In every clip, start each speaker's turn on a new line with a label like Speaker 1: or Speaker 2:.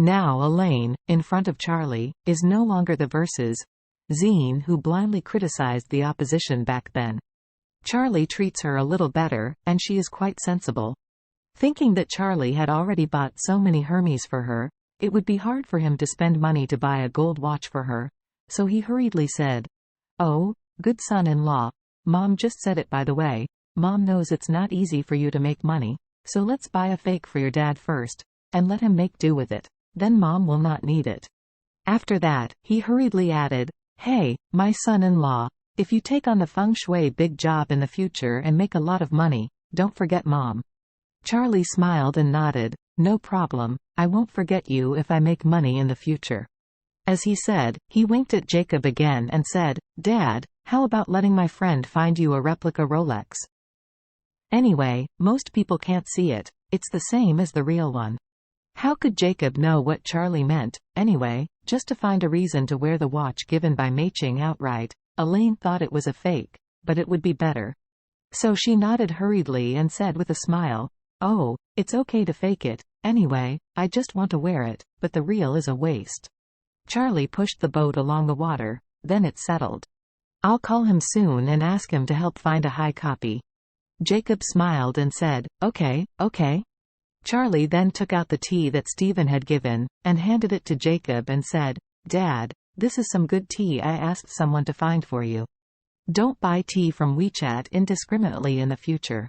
Speaker 1: Now Elaine, in front of Charlie, is no longer the versus Zine who blindly criticized the opposition back then. Charlie treats her a little better, and she is quite sensible. Thinking that Charlie had already bought so many Hermes for her, it would be hard for him to spend money to buy a gold watch for her, so he hurriedly said, "Oh, good son-in-law, Mom just said it by the way, Mom knows it's not easy for you to make money, so let's buy a fake for your dad first, and let him make do with it, then Mom will not need it." After that, he hurriedly added, "Hey, my son-in-law, if you take on the feng shui big job in the future and make a lot of money, don't forget Mom." Charlie smiled and nodded, "No problem, I won't forget you if I make money in the future." As he said, he winked at Jacob again and said, "Dad, how about letting my friend find you a replica Rolex? Anyway, most people can't see it, it's the same as the real one." How could Jacob know what Charlie meant, anyway? Just to find a reason to wear the watch given by Mei-Ching outright, Elaine thought it was a fake, but it would be better. So she nodded hurriedly and said with a smile, "Oh, it's okay to fake it, anyway, I just want to wear it, but the real is a waste." Charlie pushed the boat along the water, then it settled. "I'll call him soon and ask him to help find a high copy." Jacob smiled and said, "Okay, okay." Charlie then took out the tea that Stephen had given, and handed it to Jacob and said, "Dad, this is some good tea I asked someone to find for you. Don't buy tea from WeChat indiscriminately in the future."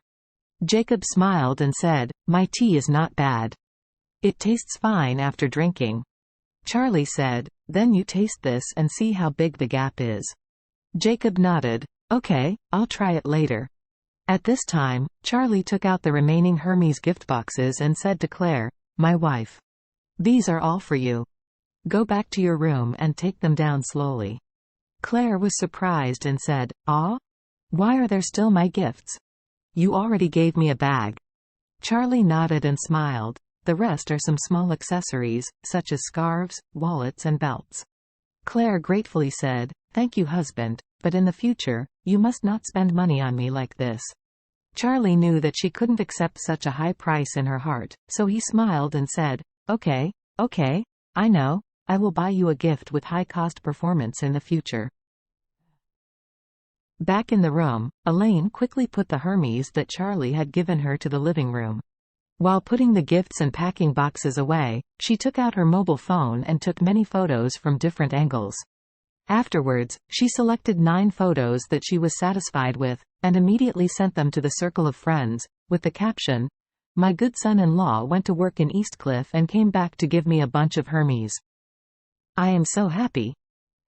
Speaker 1: Jacob smiled and said, "My tea is not bad. It tastes fine after drinking." Charlie said, "Then you taste this and see how big the gap is." Jacob nodded, "Okay, I'll try it later." At this time, Charlie took out the remaining Hermes gift boxes and said to Claire, "My wife. These are all for you. Go back to your room and take them down slowly." Claire was surprised and said, "Ah? Why are there still my gifts? You already gave me a bag." Charlie nodded and smiled. The rest are some small accessories, such as scarves, wallets and belts. Claire gratefully said, "Thank you, husband, but in the future, you must not spend money on me like this." Charlie knew that she couldn't accept such a high price in her heart, so he smiled and said, Okay, I know, I will buy you a gift with high-cost performance in the future." Back in the room, Elaine quickly put the Hermes that Charlie had given her to the living room. While putting the gifts and packing boxes away, she took out her mobile phone and took many photos from different angles. Afterwards, she selected 9 photos that she was satisfied with, and immediately sent them to the circle of friends, with the caption, "My good son-in-law went to work in Eastcliff and came back to give me a bunch of Hermes. I am so happy."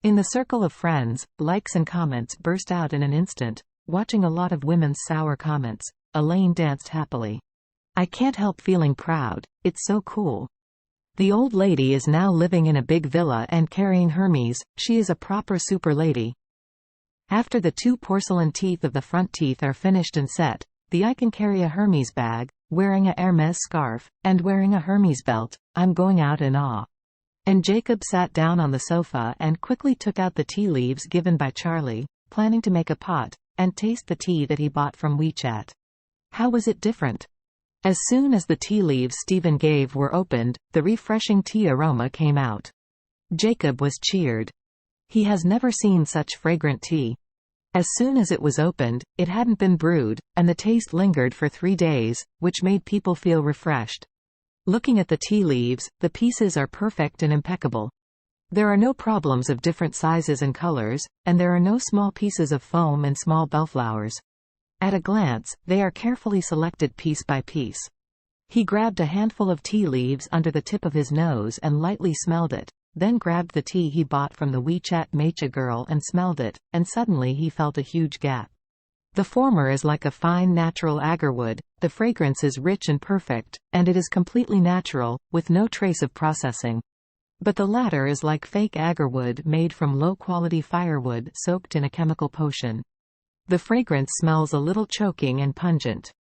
Speaker 1: In the circle of friends, likes and comments burst out in an instant. Watching a lot of women's sour comments, Elaine danced happily. "I can't help feeling proud, it's so cool. The old lady is now living in a big villa and carrying Hermes, she is a proper super lady." After the 2 porcelain teeth of the front teeth are finished and set, the eye can carry a Hermes bag, wearing a Hermes scarf, and wearing a Hermes belt. I'm going out in awe. And Jacob sat down on the sofa and quickly took out the tea leaves given by Charlie, planning to make a pot, and taste the tea that he bought from WeChat. How was it different? As soon as the tea leaves Stephen gave were opened, the refreshing tea aroma came out. Jacob was cheered. He has never seen such fragrant tea. As soon as it was opened, it hadn't been brewed, and the taste lingered for 3 days, which made people feel refreshed. Looking at the tea leaves, the pieces are perfect and impeccable. There are no problems of different sizes and colors, and there are no small pieces of foam and small bellflowers. At a glance, they are carefully selected piece by piece. He grabbed a handful of tea leaves under the tip of his nose and lightly smelled it, then grabbed the tea he bought from the WeChat Meicha girl and smelled it, and suddenly he felt a huge gap. The former is like a fine natural agarwood, the fragrance is rich and perfect, and it is completely natural, with no trace of processing. But the latter is like fake agarwood made from low-quality firewood soaked in a chemical potion. The fragrance smells a little choking and pungent.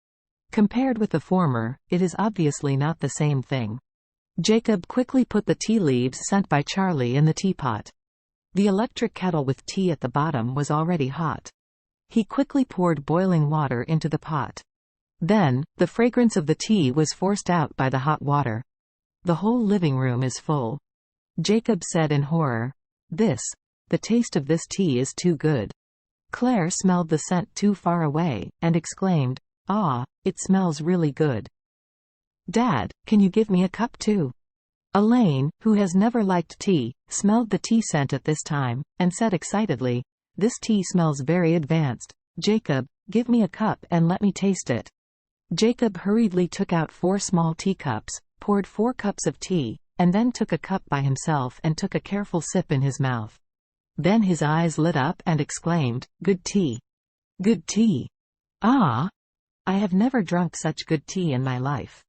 Speaker 1: Compared with the former, it is obviously not the same thing. Jacob quickly put the tea leaves sent by Charlie in the teapot. The electric kettle with tea at the bottom was already hot. He quickly poured boiling water into the pot. Then, the fragrance of the tea was forced out by the hot water. The whole living room is full. Jacob said in horror. The taste of this tea is too good. Claire smelled the scent too far away, and exclaimed, "Ah, it smells really good. Dad, can you give me a cup too?" Elaine, who has never liked tea, smelled the tea scent at this time, and said excitedly, "This tea smells very advanced. Jacob, give me a cup and let me taste it." Jacob hurriedly took out 4 small teacups, poured 4 cups of tea, and then took a cup by himself and took a careful sip in his mouth. Then his eyes lit up and exclaimed, "Good tea! Good tea! Ah! I have never drunk such good tea in my life."